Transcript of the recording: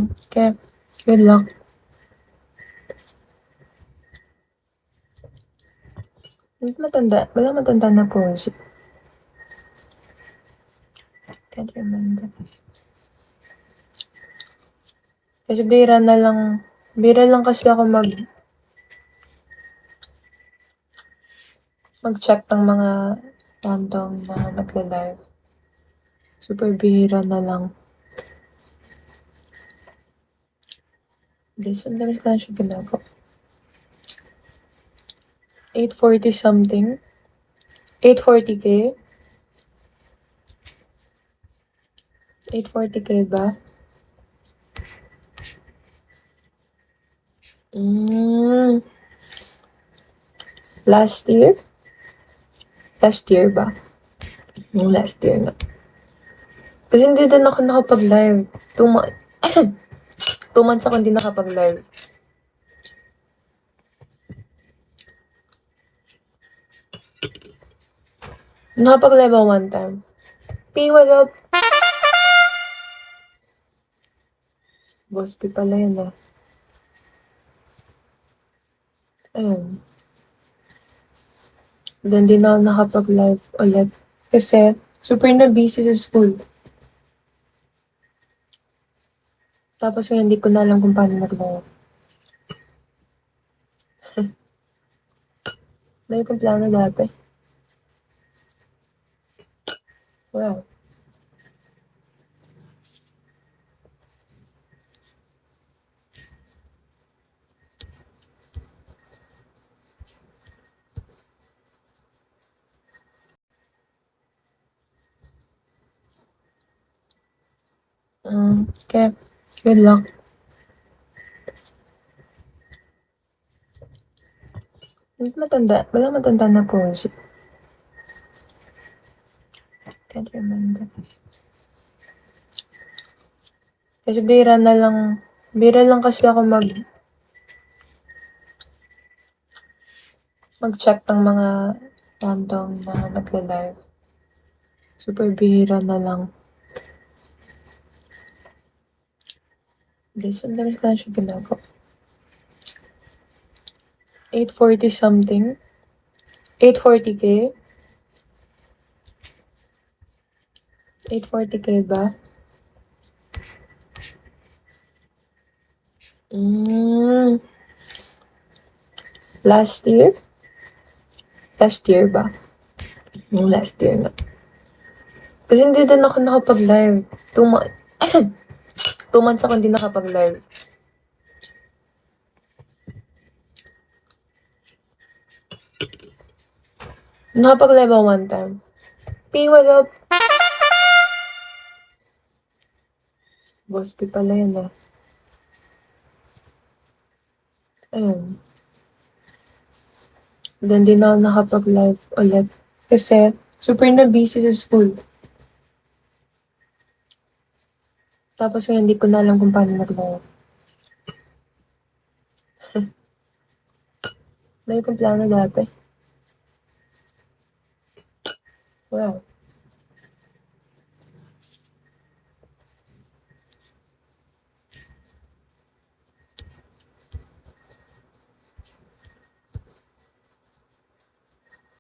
Okay. Good luck. Wala matanda na pose. Can't remember. Kasi bira lang kasi ako mag-check ng mga random na nagla-live. Super bihira na lang. Ang dami ko na siya ginagawa. 840 something. 840k? 840k ba? Last year? Last year ba? Last year na. Kasi hindi din ako nakapag-live. 2 months ako hindi nakapag-live. Nakapag-live ako one time. P, what up? Boss P pala yun ah. Ayun. Then di na ako nakapag-live ulit. Kasi super na busy sa school. Tapos ngayon hindi ko na alam kung paano mag-live. Dahil kong plano dati. Wow. Okay. Good luck. Wala matanda na pose. Can't remember. Kasi bira lang kasi ako mag-check ng mga random na nagla-live. Super bihira na lang. Ang dami ko na siya ginagawa. 840 something. 840k? 840k ba? Last year? Last year ba? Last year na. Kasi hindi din ako nakapag-live. 2 months ako hindi nakapag-live. Nakapag-live ako one time. P, what up? Boss P pala yun ah. Ayun. Then di na ako nakapag-live ulit. Kasi super na busy sa school. Tapos ngayon hindi ko na alam kung paano mag-live. Dahil kong plano dati. Wow.